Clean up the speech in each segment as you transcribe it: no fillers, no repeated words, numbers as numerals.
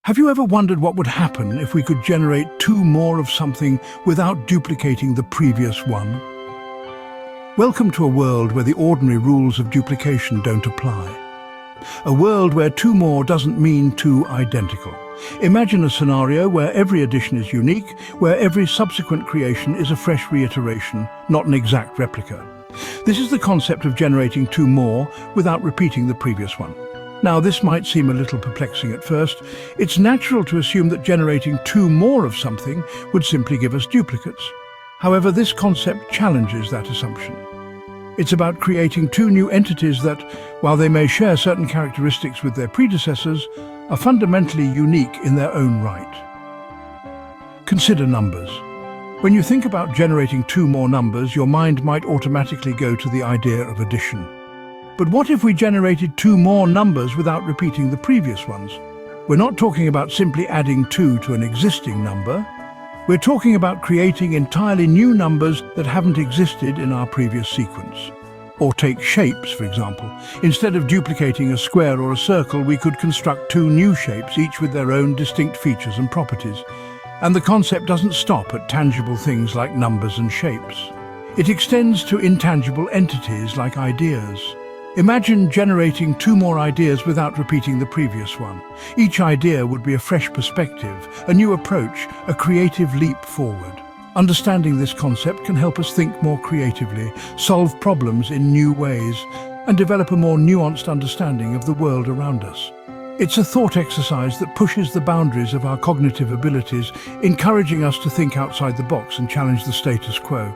Have you ever wondered what would happen if we could generate two more of something without duplicating the previous one? Welcome to a world where the ordinary rules of duplication don't apply. A world where two more doesn't mean two identical. Imagine a scenario where every addition is unique, where every subsequent creation is a fresh reiteration, not an exact replica. This is the concept of generating two more without repeating the previous one. Now, this might seem a little perplexing at first. It's natural to assume that generating two more of something would simply give us duplicates. However, this concept challenges that assumption. It's about creating two new entities that, while they may share certain characteristics with their predecessors, are fundamentally unique in their own right. Consider numbers. When you think about generating two more numbers, your mind might automatically go to the idea of addition. But what if we generated two more numbers without repeating the previous ones? We're not talking about simply adding two to an existing number. We're talking about creating entirely new numbers that haven't existed in our previous sequence. Or take shapes, for example. Instead of duplicating a square or a circle, we could construct two new shapes, each with their own distinct features and properties. And the concept doesn't stop at tangible things like numbers and shapes. It extends to intangible entities like ideas. Imagine generating two more ideas without repeating the previous one. Each idea would be a fresh perspective, a new approach, a creative leap forward. Understanding this concept can help us think more creatively, solve problems in new ways, and develop a more nuanced understanding of the world around us. It's a thought exercise that pushes the boundaries of our cognitive abilities, encouraging us to think outside the box and challenge the status quo.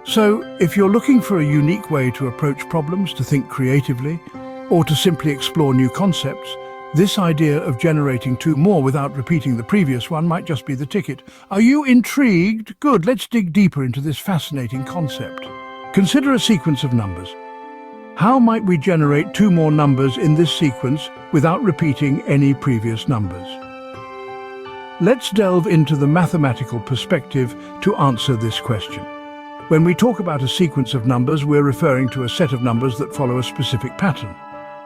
So, if you're looking for a unique way to approach problems, to think creatively, or to simply explore new concepts, this idea of generating two more without repeating the previous one might just be the ticket. Are you intrigued? Good, let's dig deeper into this fascinating concept. Consider a sequence of numbers. How might we generate two more numbers in this sequence without repeating any previous numbers? Let's delve into the mathematical perspective to answer this question. When we talk about a sequence of numbers, we're referring to a set of numbers that follow a specific pattern.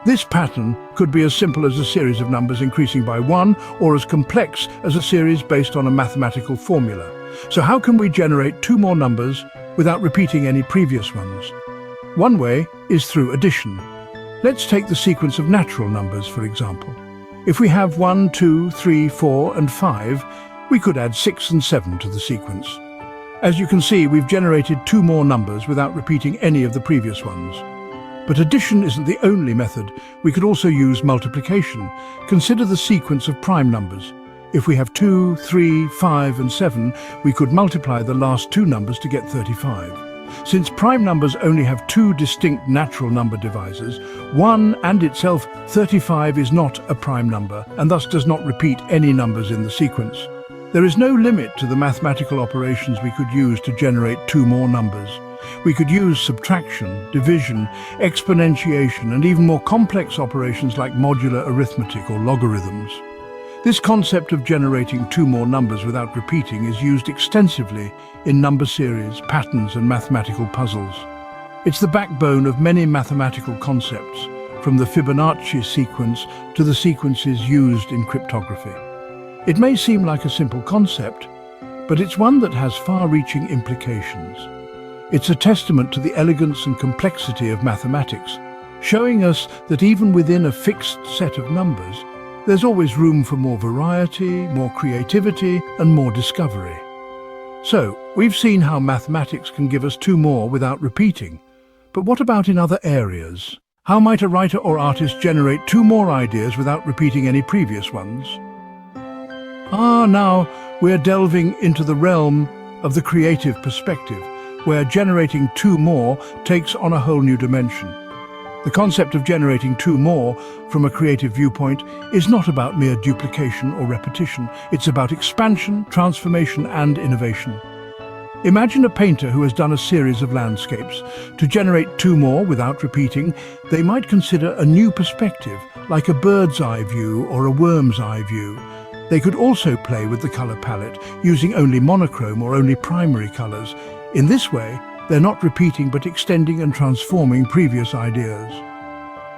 This pattern could be as simple as a series of numbers increasing by one, or as complex as a series based on a mathematical formula. So how can we generate two more numbers without repeating any previous ones? One way is through addition. Let's take the sequence of natural numbers, for example. If we have 1, 2, 3, 4, and 5, we could add 6 and 7 to the sequence. As you can see, we've generated two more numbers without repeating any of the previous ones. But addition isn't the only method. We could also use multiplication. Consider the sequence of prime numbers. If we have 2, 3, 5, and 7, we could multiply the last two numbers to get 35. Since prime numbers only have two distinct natural number divisors, 1 and itself 35 is not a prime number and thus does not repeat any numbers in the sequence. There is no limit to the mathematical operations we could use to generate two more numbers. We could use subtraction, division, exponentiation, and even more complex operations like modular arithmetic or logarithms. This concept of generating two more numbers without repeating is used extensively in number series, patterns, and mathematical puzzles. It's the backbone of many mathematical concepts, from the Fibonacci sequence to the sequences used in cryptography. It may seem like a simple concept, but it's one that has far-reaching implications. It's a testament to the elegance and complexity of mathematics, showing us that even within a fixed set of numbers, there's always room for more variety, more creativity, and more discovery. So, we've seen how mathematics can give us two more without repeating. But what about in other areas? How might a writer or artist generate two more ideas without repeating any previous ones? Now we're delving into the realm of the creative perspective, where generating two more takes on a whole new dimension. The concept of generating two more from a creative viewpoint is not about mere duplication or repetition. It's about expansion, transformation, and innovation. Imagine a painter who has done a series of landscapes. To generate two more without repeating, they might consider a new perspective, like a bird's eye view or a worm's eye view. They could also play with the color palette, using only monochrome or only primary colors. In this way, they're not repeating but extending and transforming previous ideas.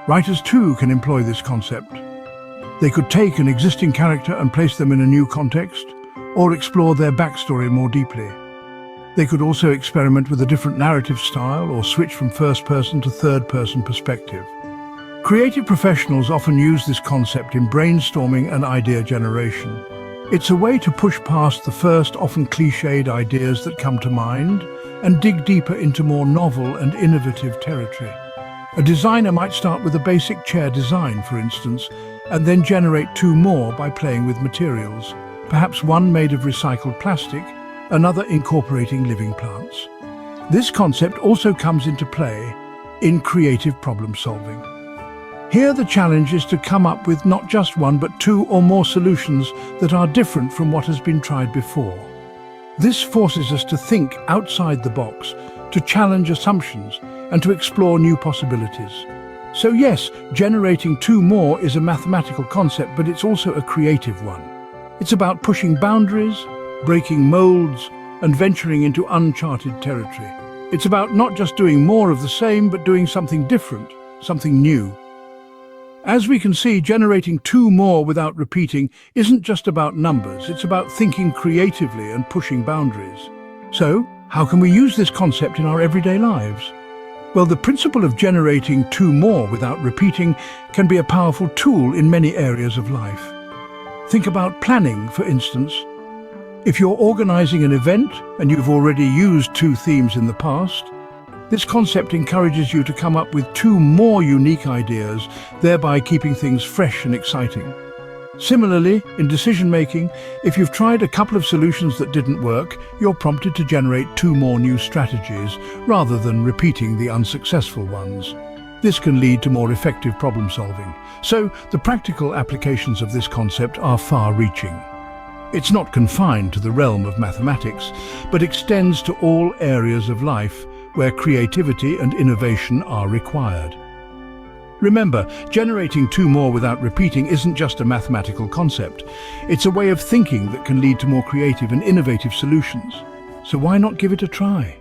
Writers too can employ this concept. They could take an existing character and place them in a new context, or explore their backstory more deeply. They could also experiment with a different narrative style or switch from first-person to third-person perspective. Creative professionals often use this concept in brainstorming and idea generation. It's a way to push past the first, often cliched ideas that come to mind and dig deeper into more novel and innovative territory. A designer might start with a basic chair design, for instance, and then generate two more by playing with materials, perhaps one made of recycled plastic, another incorporating living plants. This concept also comes into play in creative problem solving. Here the challenge is to come up with not just one but two or more solutions that are different from what has been tried before. This forces us to think outside the box, to challenge assumptions, and to explore new possibilities. So yes, generating two more is a mathematical concept, but it's also a creative one. It's about pushing boundaries, breaking molds, and venturing into uncharted territory. It's about not just doing more of the same, but doing something different, something new. As we can see, generating two more without repeating isn't just about numbers, it's about thinking creatively and pushing boundaries. So, how can we use this concept in our everyday lives? Well, the principle of generating two more without repeating can be a powerful tool in many areas of life. Think about planning, for instance. If you're organizing an event and you've already used two themes in the past, this concept encourages you to come up with two more unique ideas, thereby keeping things fresh and exciting. Similarly, in decision-making, if you've tried a couple of solutions that didn't work, you're prompted to generate two more new strategies, rather than repeating the unsuccessful ones. This can lead to more effective problem-solving. So, the practical applications of this concept are far-reaching. It's not confined to the realm of mathematics, but extends to all areas of life where creativity and innovation are required. Remember, generating two more without repeating isn't just a mathematical concept. It's a way of thinking that can lead to more creative and innovative solutions. So why not give it a try?